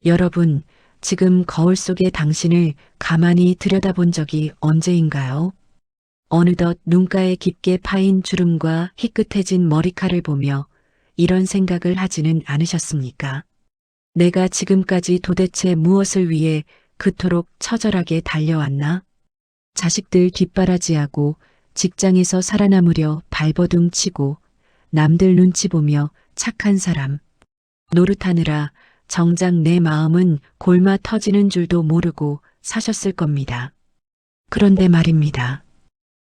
여러분, 지금 거울 속의 당신을 가만히 들여다본 적이 언제인가요? 어느덧 눈가에 깊게 파인 주름과 희끗해진 머리칼을 보며 이런 생각을 하지는 않으셨습니까? 내가 지금까지 도대체 무엇을 위해 그토록 처절하게 달려왔나? 자식들 뒷바라지하고 직장에서 살아남으려 발버둥 치고 남들 눈치 보며 착한 사람 노릇하느라 정작 내 마음은 골마 터지는 줄도 모르고 사셨을 겁니다. 그런데 말입니다.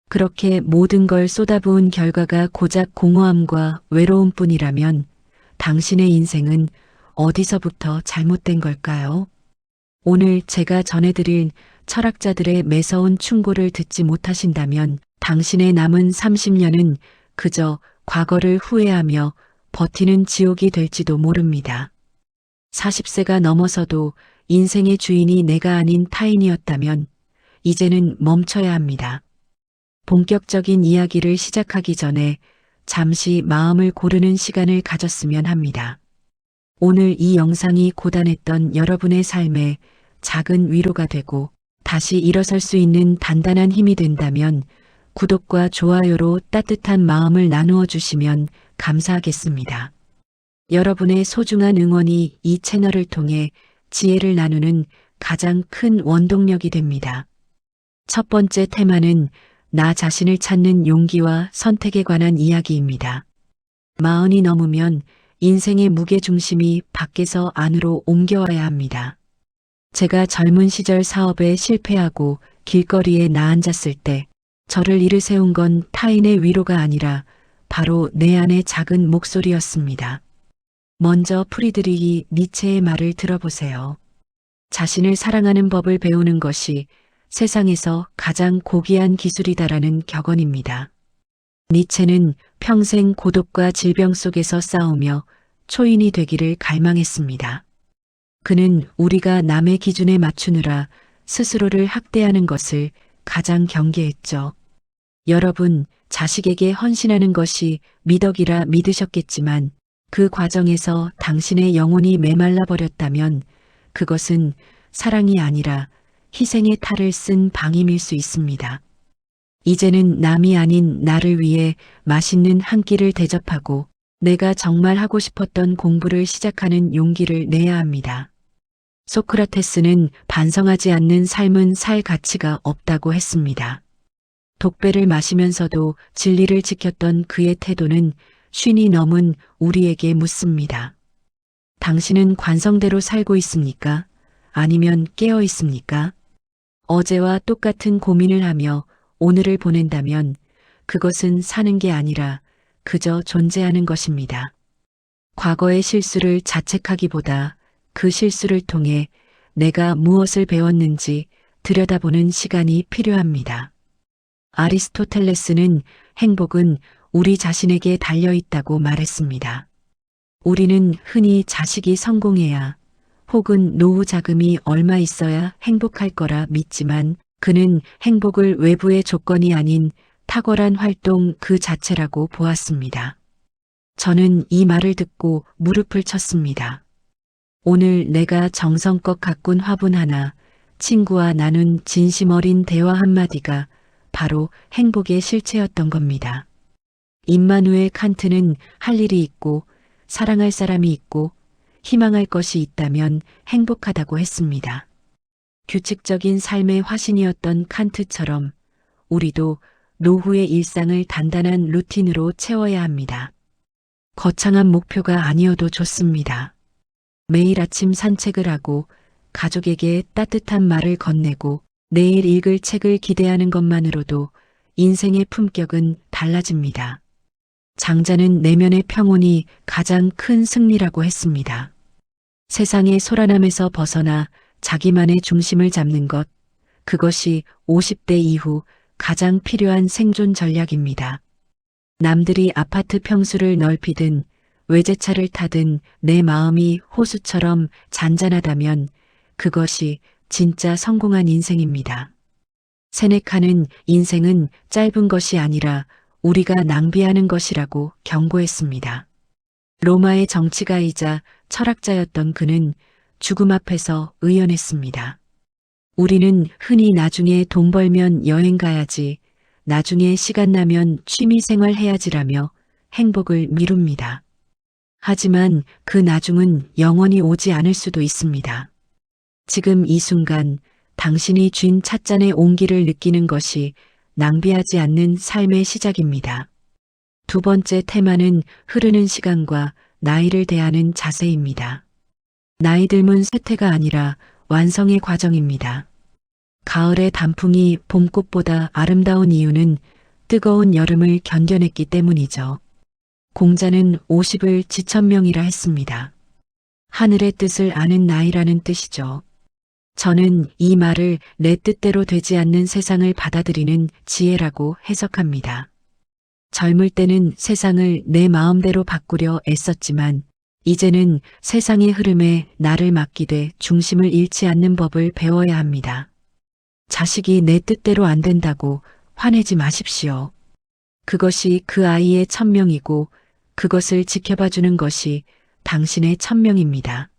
그렇게 모든 걸 쏟아부은 결과가 고작 공허함과 외로움뿐이라면 당신의 인생은 어디서부터 잘못된 걸까요? 오늘 제가 전해드릴 철학자들의 매서운 충고를 듣지 못하신다면 당신의 남은 30년은 그저 과거를 후회하며 버티는 지옥이 될지도 모릅니다. 40세가 넘어서도 인생의 주인이 내가 아닌 타인이었다면 이제는 멈춰야 합니다. 본격적인 이야기를 시작하기 전에 잠시 마음을 고르는 시간을 가졌으면 합니다. 오늘 이 영상이 고단했던 여러분의 삶에 작은 위로가 되고 다시 일어설 수 있는 단단한 힘이 된다면 구독과 좋아요로 따뜻한 마음을 나누어 주시면 감사하겠습니다. 여러분의 소중한 응원이 이 채널을 통해 지혜를 나누는 가장 큰 원동력이 됩니다. 첫 번째 테마는 나 자신을 찾는 용기와 선택에 관한 이야기입니다. 40이 넘으면 인생의 무게중심이 밖에서 안으로 옮겨와야 합니다. 제가 젊은 시절 사업에 실패하고 길거리에 나앉았을 때 저를 일으세운 건 타인의 위로가 아니라 바로 내 안의 작은 목소리였습니다. 먼저 프리드리히 니체의 말을 들어보세요. 자신을 사랑하는 법을 배우는 것이 세상에서 가장 고귀한 기술이다라는 격언입니다. 니체는 평생 고독과 질병 속에서 싸우며 초인이 되기를 갈망했습니다. 그는 우리가 남의 기준에 맞추느라 스스로를 학대하는 것을 가장 경계했죠. 여러분, 자식에게 헌신하는 것이 미덕이라 믿으셨겠지만 그 과정에서 당신의 영혼이 메말라 버렸다면 그것은 사랑이 아니라 희생의 탈을 쓴 방임일 수 있습니다. 이제는 남이 아닌 나를 위해 맛있는 한 끼를 대접하고 내가 정말 하고 싶었던 공부를 시작하는 용기를 내야 합니다. 소크라테스는 반성하지 않는 삶은 살 가치가 없다고 했습니다. 독배를 마시면서도 진리를 지켰던 그의 태도는 50이 넘은 우리에게 묻습니다. 당신은 관성대로 살고 있습니까? 아니면 깨어 있습니까? 어제와 똑같은 고민을 하며 오늘을 보낸다면 그것은 사는 게 아니라 그저 존재하는 것입니다. 과거의 실수를 자책하기보다 그 실수를 통해 내가 무엇을 배웠는지 들여다보는 시간이 필요합니다. 아리스토텔레스는 행복은 우리 자신에게 달려 있다고 말했습니다. 우리는 흔히 자식이 성공해야 혹은 노후 자금이 얼마 있어야 행복할 거라 믿지만 그는 행복을 외부의 조건이 아닌 탁월한 활동 그 자체라고 보았습니다. 저는 이 말을 듣고 무릎을 쳤습니다. 오늘 내가 정성껏 가꾼 화분 하나, 친구와 나눈 진심 어린 대화 한마디가 바로 행복의 실체였던 겁니다. 임마누엘 칸트는 할 일이 있고 사랑할 사람이 있고 희망할 것이 있다면 행복하다고 했습니다. 규칙적인 삶의 화신이었던 칸트처럼 우리도 노후의 일상을 단단한 루틴으로 채워야 합니다. 거창한 목표가 아니어도 좋습니다. 매일 아침 산책을 하고 가족에게 따뜻한 말을 건네고 내일 읽을 책을 기대하는 것만으로도 인생의 품격은 달라집니다. 장자는 내면의 평온이 가장 큰 승리라고 했습니다. 세상의 소란함에서 벗어나 자기만의 중심을 잡는 것, 그것이 50대 이후 가장 필요한 생존 전략입니다. 남들이 아파트 평수를 넓히든 외제차를 타든 내 마음이 호수처럼 잔잔하다면 그것이 진짜 성공한 인생입니다. 세네카는 인생은 짧은 것이 아니라 우리가 낭비하는 것이라고 경고했습니다. 로마의 정치가이자 철학자였던 그는 죽음 앞에서 의연했습니다. 우리는 흔히 나중에 돈 벌면 여행 가야지, 나중에 시간 나면 취미 생활 해야지라며 행복을 미룹니다. 하지만 그 나중은 영원히 오지 않을 수도 있습니다. 지금 이 순간 당신이 쥔 찻잔의 온기를 느끼는 것이 낭비하지 않는 삶의 시작입니다. 두 번째 테마는 흐르는 시간과 나이를 대하는 자세입니다. 나이 들면 쇠퇴가 아니라 완성의 과정입니다. 가을의 단풍이 봄꽃보다 아름다운 이유는 뜨거운 여름을 견뎌냈기 때문이죠. 공자는 50을 지천명이라 했습니다. 하늘의 뜻을 아는 나이라는 뜻이죠. 저는 이 말을 내 뜻대로 되지 않는 세상을 받아들이는 지혜라고 해석합니다. 젊을 때는 세상을 내 마음대로 바꾸려 애썼지만 이제는 세상의 흐름에 나를 맡기되 중심을 잃지 않는 법을 배워야 합니다. 자식이 내 뜻대로 안 된다고 화내지 마십시오. 그것이 그 아이의 천명이고 그것을 지켜봐주는 것이 당신의 천명입니다.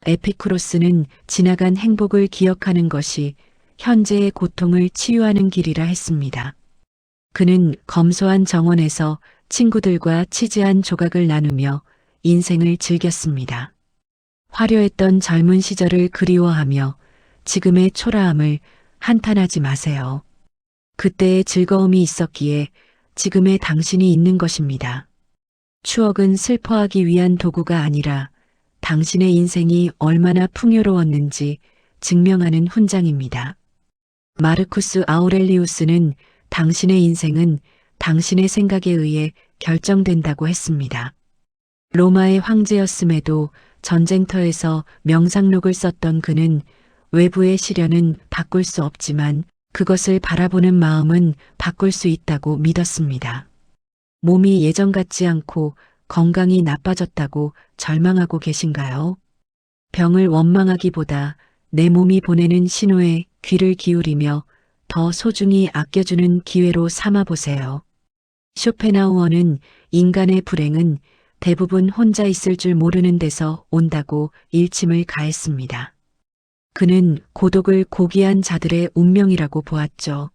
에피쿠로스는 지나간 행복을 기억하는 것이 현재의 고통을 치유하는 길이라 했습니다. 그는 검소한 정원에서 친구들과 치즈한 조각을 나누며 인생을 즐겼습니다. 화려했던 젊은 시절을 그리워하며 지금의 초라함을 한탄하지 마세요. 그때의 즐거움이 있었기에 지금의 당신이 있는 것입니다. 추억은 슬퍼하기 위한 도구가 아니라 당신의 인생이 얼마나 풍요로웠는지 증명하는 훈장입니다. 마르쿠스 아우렐리우스는 당신의 인생은 당신의 생각에 의해 결정된다고 했습니다. 로마의 황제였음에도 전쟁터에서 명상록을 썼던 그는 외부의 시련은 바꿀 수 없지만 그것을 바라보는 마음은 바꿀 수 있다고 믿었습니다. 몸이 예전 같지 않고 건강이 나빠졌다고 절망하고 계신가요? 병을 원망하기보다 내 몸이 보내는 신호에 귀를 기울이며 더 소중히 아껴주는 기회로 삼아보세요. 쇼펜하우어는 인간의 불행은 대부분 혼자 있을 줄 모르는 데서 온다고 일침을 가했습니다. 그는 고독을 고귀한 자들의 운명이라고 보았죠.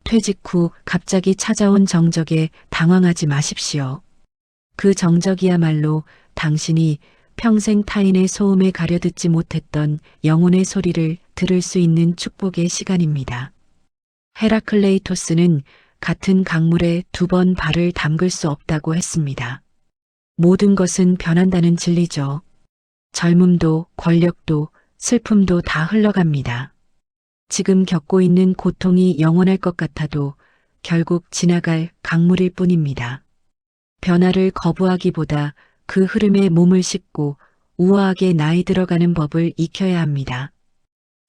퇴직 후 갑자기 찾아온 정적에 당황하지 마십시오. 그 정적이야말로 당신이 평생 타인의 소음에 가려듣지 못했던 영혼의 소리를 들을 수 있는 축복의 시간입니다. 헤라클레이토스는 같은 강물에 2번 발을 담글 수 없다고 했습니다. 모든 것은 변한다는 진리죠. 젊음도 권력도 슬픔도 다 흘러갑니다. 지금 겪고 있는 고통이 영원할 것 같아도 결국 지나갈 강물일 뿐입니다. 변화를 거부하기보다 그 흐름에 몸을 싣고 우아하게 나이 들어가는 법을 익혀야 합니다.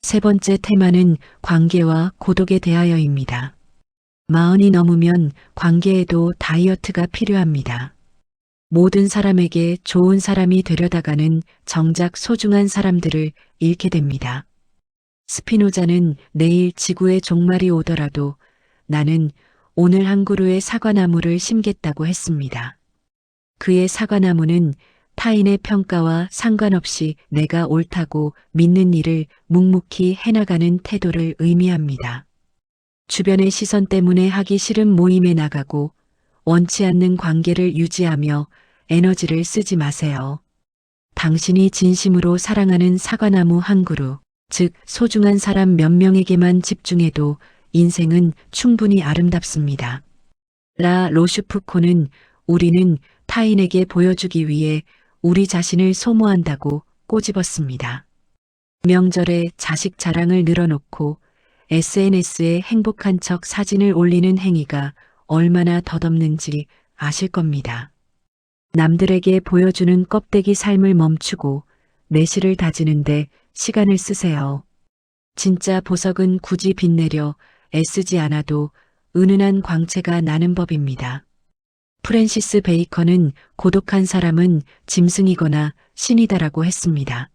세 번째 테마는 관계와 고독에 대하여입니다. 40이 넘으면 관계에도 다이어트가 필요합니다. 모든 사람에게 좋은 사람이 되려다가는 정작 소중한 사람들을 잃게 됩니다. 스피노자는 내일 지구의 종말이 오더라도 나는 오늘 한 그루의 사과나무를 심겠다고 했습니다. 그의 사과나무는 타인의 평가와 상관없이 내가 옳다고 믿는 일을 묵묵히 해나가는 태도를 의미합니다. 주변의 시선 때문에 하기 싫은 모임에 나가고 원치 않는 관계를 유지하며 에너지를 쓰지 마세요. 당신이 진심으로 사랑하는 사과나무 한 그루, 즉 소중한 사람 몇 명에게만 집중해도 인생은 충분히 아름답습니다. 라 로슈프코는 우리는 타인에게 보여주기 위해 우리 자신을 소모한다고 꼬집었습니다. 명절에 자식 자랑을 늘어놓고 SNS에 행복한 척 사진을 올리는 행위가 얼마나 덧없는지 아실 겁니다. 남들에게 보여주는 껍데기 삶을 멈추고 내실을 다지는데 시간을 쓰세요. 진짜 보석은 굳이 빛내려 애쓰지 않아도 은은한 광채가 나는 법입니다. 프랜시스 베이컨은 고독한 사람은 짐승이거나 신이다라고 했습니다.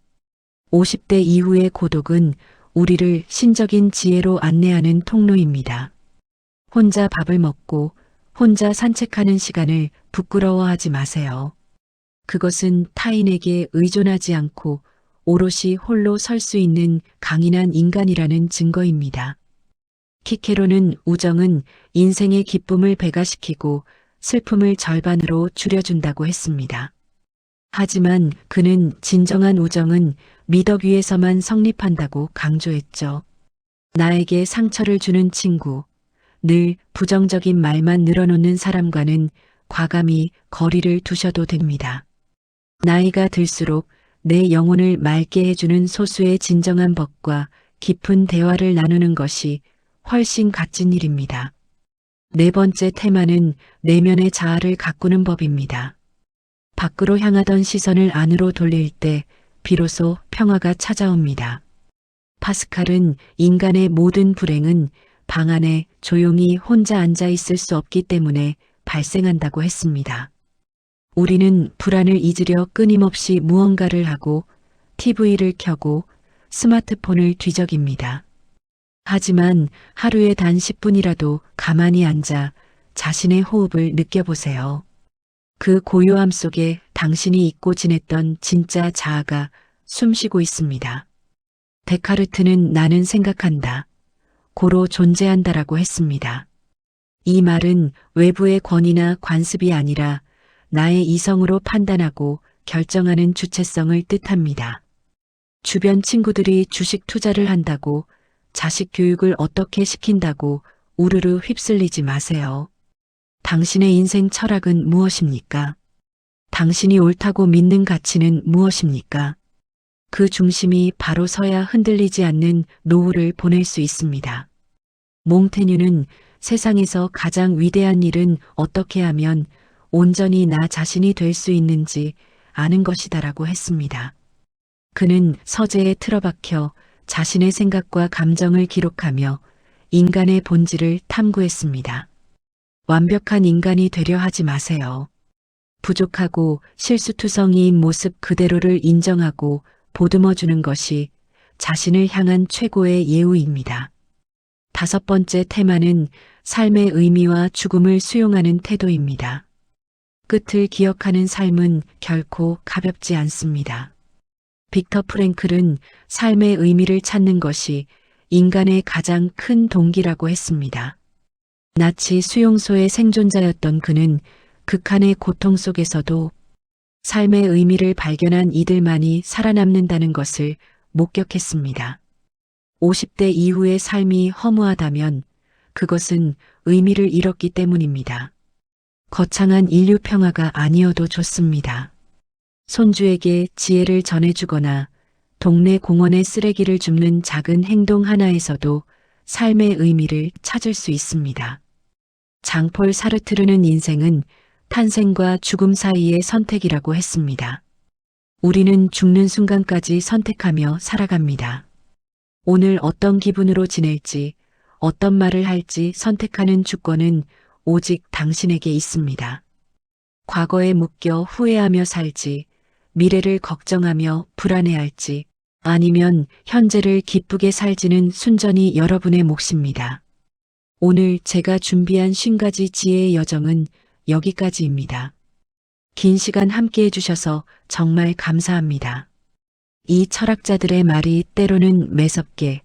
50대 이후의 고독은 우리를 신적인 지혜로 안내하는 통로입니다. 혼자 밥을 먹고 혼자 산책하는 시간을 부끄러워하지 마세요. 그것은 타인에게 의존하지 않고 오롯이 홀로 설 수 있는 강인한 인간이라는 증거입니다. 키케로는 우정은 인생의 기쁨을 배가시키고 슬픔을 절반으로 줄여준다고 했습니다. 하지만 그는 진정한 우정은 미덕 위에서만 성립한다고 강조했죠. 나에게 상처를 주는 친구, 늘 부정적인 말만 늘어놓는 사람과는 과감히 거리를 두셔도 됩니다. 나이가 들수록 내 영혼을 맑게 해주는 소수의 진정한 법과 깊은 대화를 나누는 것이 훨씬 값진 일입니다. 네 번째 테마는 내면의 자아를 가꾸는 법입니다. 밖으로 향하던 시선을 안으로 돌릴 때 비로소 평화가 찾아옵니다. 파스칼은 인간의 모든 불행은 방 안에 조용히 혼자 앉아 있을 수 없기 때문에 발생한다고 했습니다. 우리는 불안을 잊으려 끊임없이 무언가를 하고 TV를 켜고 스마트폰을 뒤적입니다. 하지만 하루에 단 10분이라도 가만히 앉아 자신의 호흡을 느껴보세요. 그 고요함 속에 당신이 잊고 지냈던 진짜 자아가 숨쉬고 있습니다. 데카르트는 나는 생각한다, 고로 존재한다라고 했습니다. 이 말은 외부의 권위나 관습이 아니라 나의 이성으로 판단하고 결정하는 주체성을 뜻합니다. 주변 친구들이 주식 투자를 한다고, 자식 교육을 어떻게 시킨다고 우르르 휩쓸리지 마세요. 당신의 인생 철학은 무엇입니까? 당신이 옳다고 믿는 가치는 무엇입니까? 그 중심이 바로 서야 흔들리지 않는 노후를 보낼 수 있습니다. 몽테뉴는 세상에서 가장 위대한 일은 어떻게 하면 온전히 나 자신이 될 수 있는지 아는 것이다라고 했습니다. 그는 서재에 틀어박혀 자신의 생각과 감정을 기록하며 인간의 본질을 탐구했습니다. 완벽한 인간이 되려 하지 마세요. 부족하고 실수투성이인 모습 그대로를 인정하고 보듬어주는 것이 자신을 향한 최고의 예우입니다. 다섯 번째 테마는 삶의 의미와 죽음을 수용하는 태도입니다. 끝을 기억하는 삶은 결코 가볍지 않습니다. 빅터 프랭클은 삶의 의미를 찾는 것이 인간의 가장 큰 동기라고 했습니다. 나치 수용소의 생존자였던 그는 극한의 고통 속에서도 삶의 의미를 발견한 이들만이 살아남는다는 것을 목격했습니다. 50대 이후의 삶이 허무하다면 그것은 의미를 잃었기 때문입니다. 거창한 인류 평화가 아니어도 좋습니다. 손주에게 지혜를 전해주거나 동네 공원에 쓰레기를 줍는 작은 행동 하나에서도 삶의 의미를 찾을 수 있습니다. 장폴 사르트르는 인생은 탄생과 죽음 사이의 선택이라고 했습니다. 우리는 죽는 순간까지 선택하며 살아갑니다. 오늘 어떤 기분으로 지낼지, 어떤 말을 할지 선택하는 주권은 오직 당신에게 있습니다. 과거에 묶여 후회하며 살지, 미래를 걱정하며 불안해할지, 아니면 현재를 기쁘게 살지는 순전히 여러분의 몫입니다. 오늘 제가 준비한 50가지 지혜의 여정은 여기까지입니다. 긴 시간 함께 해주셔서 정말 감사합니다. 이 철학자들의 말이 때로는 매섭게,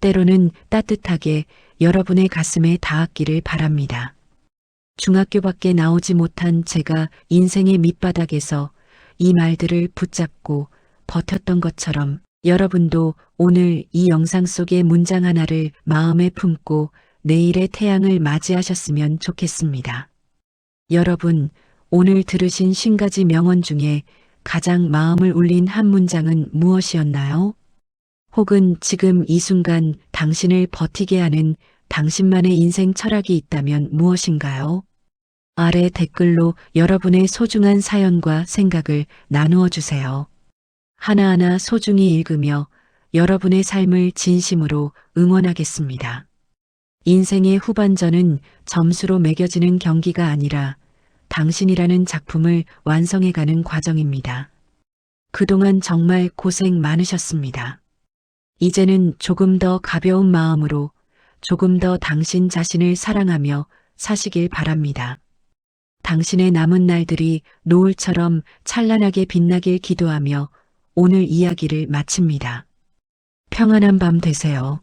때로는 따뜻하게 여러분의 가슴에 닿았기를 바랍니다. 중학교밖에 나오지 못한 제가 인생의 밑바닥에서 이 말들을 붙잡고 버텼던 것처럼 여러분도 오늘 이 영상 속의 문장 하나를 마음에 품고 내일의 태양을 맞이하셨으면 좋겠습니다. 여러분, 오늘 들으신 50가지 명언 중에 가장 마음을 울린 한 문장은 무엇이었나요? 혹은 지금 이 순간 당신을 버티게 하는 당신만의 인생 철학이 있다면 무엇인가요? 아래 댓글로 여러분의 소중한 사연과 생각을 나누어 주세요. 하나하나 소중히 읽으며 여러분의 삶을 진심으로 응원하겠습니다. 인생의 후반전은 점수로 매겨지는 경기가 아니라 당신이라는 작품을 완성해가는 과정입니다. 그동안 정말 고생 많으셨습니다. 이제는 조금 더 가벼운 마음으로 조금 더 당신 자신을 사랑하며 사시길 바랍니다. 당신의 남은 날들이 노을처럼 찬란하게 빛나길 기도하며 오늘 이야기를 마칩니다. 평안한 밤 되세요.